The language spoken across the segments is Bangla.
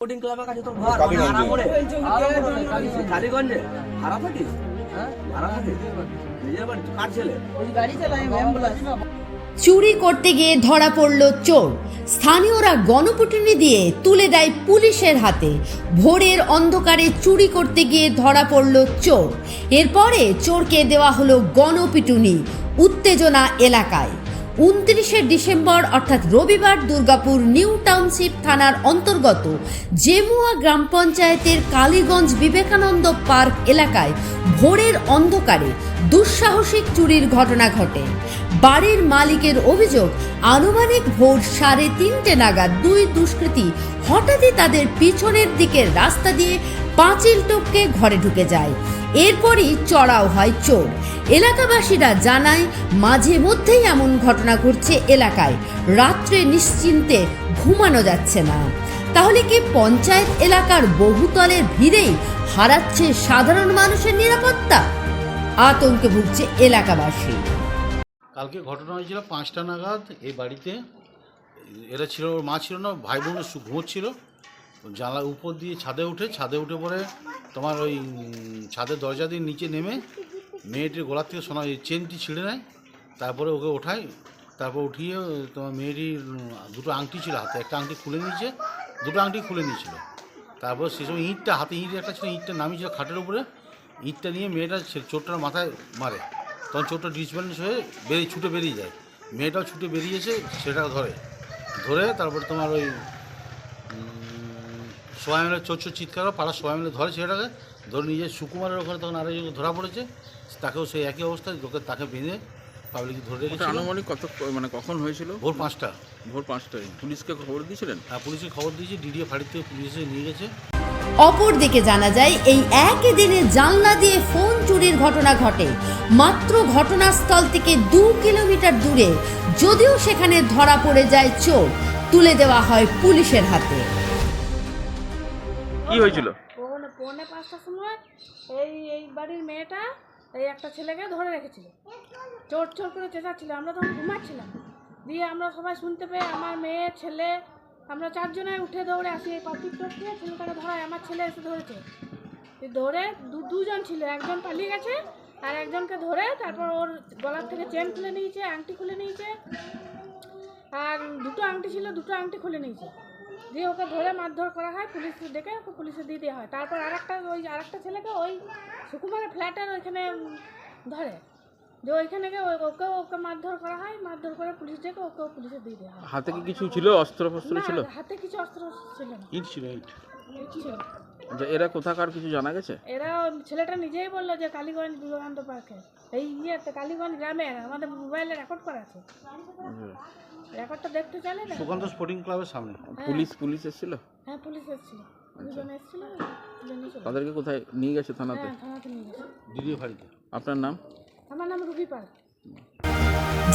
স্পোর্টিং ক্লাবের কাছে তোর ঘর কালীগঞ্জে ভাড়া থাকিস? ভাড়া থাকিস নিজের বাড়ি? কার ছেলে? চুরি করতে গিয়ে ধরা পড়ল চোর। স্থানীয়রা গণপিটুনি দিয়ে তুলে দেয় পুলিশের হাতে। ভোরের অন্ধকারে চুরি করতে গিয়ে ধরা পড়ল চোর। এরপরে চোরকে দেওয়া হলো গণপিটুনি। উত্তেজনা এলাকায়। 29শে ডিসেম্বর অর্থাৎ রবিবার দুর্গাপুর নিউ টাউনশিপ থানার অন্তর্গত জেমুয়া গ্রাম পঞ্চায়েতের কালীগঞ্জ বিবেকানন্দ পার্ক এলাকায় ভোরের অন্ধকারে দুঃসাহসিক চুরির ঘটনা ঘটে। বাড়ির মালিকের অভিযোগ, আনুমানিক ভোর 3:30 নাগাদ দুই দুষ্কৃতী হঠাৎই তাদের পিছনের দিকের রাস্তা দিয়ে পাঁচিল টপকে ঘরে ঢুকে যায়। এরপরই চড়াও হয় চোর। এলাকাবাসীরা জানায়, মাঝে মধ্যেই এমন ঘটনা ঘটছে এলাকায়। রাত্রে নিশ্চিন্তে ঘুমানো যাচ্ছে না। তাহলে কি পঞ্চায়েত এলাকার বহুতলের ভিড়েই হারাচ্ছে সাধারণ মানুষের নিরাপত্তা? আতঙ্কে ভুগছে এলাকাবাসী। কালকে ঘটনা হয়েছিল 5টা নাগাদ এই বাড়িতে। এরা ছিল, ওর মা ছিল না, ভাই বোন ঘুমোচ্ছিল। জানলার উপর দিয়ে ছাদে উঠে পরে তোমার ওই ছাদের দরজা দিয়ে নিচে নেমে মেয়েটির গলার থেকে সোনা চেনটি ছিঁড়ে নেয়। তারপরে ওকে ওঠায়, তারপর উঠিয়ে তোমার মেয়েটির দুটো আংটি ছিল হাতে, একটা আংটি খুলে নিয়েছে, দুটো আংটি খুলে নিয়েছিল। তারপর সেসময় ইঁটটা হাতে, ইঁট একটা ছিল, ইঁটটা নামিয়েছিল খাটের উপরে। ইঁটটা নিয়ে মেয়েটা চোরটার মাথায় মারে। তখন চোরটা ডিসব্যালেন্স হয়ে ছুটে বেরিয়ে যায়। মেয়েটাও ছুটে বেরিয়েছে, সেটাকে ধরে তারপর তোমার ওই সবাই মিলে চোর চিৎকার, পাড়ার সবাই মিলে ধরে ছেলেটাকে, ধরে নিয়ে যায় সুকুমারের ওখানে। তখন আরেকজন ধরা পড়েছে, তাকেও সেই একই অবস্থায় তাকে বেঁধে পাবলিক ধরে রেখেছে। আনুমানিক কখন হয়েছিল? ভোর 5টা। ভোর 5টায় পুলিশকে খবর দিয়েছিলেন? হ্যাঁ, পুলিশকে খবর দিয়েছি, ডিডিএ ফাঁড়ি থেকে পুলিশ এসে নিয়ে গেছে। অপরদিকে জানা যায়, এই একই দিনে জানলা দিয়ে ফোন চুরির ঘটনা ঘটে মাত্র ঘটনাস্থল থেকে 2 কিলোমিটার দূরে। যদিও সেখানে ধরা পড়ে যায় চোর, তুলে দেওয়া হয় পুলিশের হাতে। কি হয়েছিল? পৌনে 5টার সময় এই বাড়ির মেয়েটা এই একটা ছেলেকে ধরে রেখেছিল। চোর চোর করে চেঁচাচ্ছিল। আমরা তখন ঘুমাচ্ছিলাম। দিয়ে আমরা সবাই শুনতে পেয়ে আমার মেয়ে, ছেলে, আমরা 4 জনে উঠে দৌড়ে আসি। এই পাঁচিল টপকে ছেলেটাকে ধরায়। আমার ছেলে এসে ধরেছে। ধরে দুজন ছিল, একজন পালিয়ে গেছে আর একজনকে ধরে তারপর ওর গলার থেকে চেন খুলে নিয়েছে, আংটি খুলে নিয়েছে, আর দুটো আংটি ছিল, দুটো আংটি খুলে নিয়েছে। দিয়ে ওকে ধরে মারধর করা হয়, পুলিশ ডেকে ওকে পুলিশে দিয়ে দেওয়া হয়। তারপর আরেকটা ছেলেকে ওই সুকুমারের ফ্ল্যাটের ওইখানে ধরে, যে ওইখানে ওকে মারধর করা হয়। মারধর করে পুলিশ ডেকে ওকে পুলিশে দিয়ে দেওয়া হয়। হাতে কি কিছু ছিল? অস্ত্র ছিল? হাতে কিছু অস্ত্র ছিল না। ইট ছিল, ইট ছিল। এরা কোথাকার কিছু জানা গেছে? এরা ছেলেটা নিজেই বললো যে কালীগঞ্জ বিবেকানন্দ পার্কে, এই কালীগঞ্জ গ্রামের। আমাদের মোবাইলে রেকর্ড করা আছে, রেকর্ডটা দেখতে চাইলে না। সুকান্ত স্পোর্টিং ক্লাবের সামনে। পুলিশ এসেছিল? হ্যাঁ, পুলিশ এসেছিল, দুজন এসেছিল। তাদেরকে কোথায় নিয়ে গেছে? থানাতে? হ্যাঁ, থানাতে নিয়ে গেছে। ডিডিএ ফাঁড়িতে। আপনার নাম? আমার নাম রুবি পাল।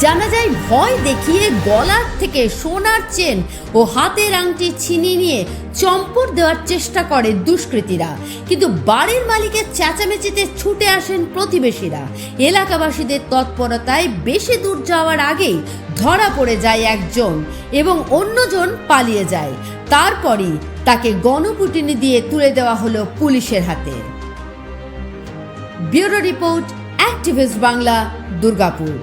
জানা যায়, ভয় দেখিয়ে গলার থেকে সোনার চেন ও হাতের আংটি ছিনিয়ে নিয়ে চম্পট দেওয়ার চেষ্টা করে দুষ্কৃতীরা। কিন্তু বাড়ির মালিকের চেঁচামেচিতে ছুটে আসেন প্রতিবেশীরা। এলাকাবাসীদের তৎপরতায় বেশি দূর যাওয়ার আগেই ধরা পড়ে যায় একজন এবং অন্যজন পালিয়ে যায়। তারপরই তাকে গণপিটুনি দিয়ে তুলে দেওয়া হলো পুলিশের হাতে। Bureau report, activist Bangla, Durgapur.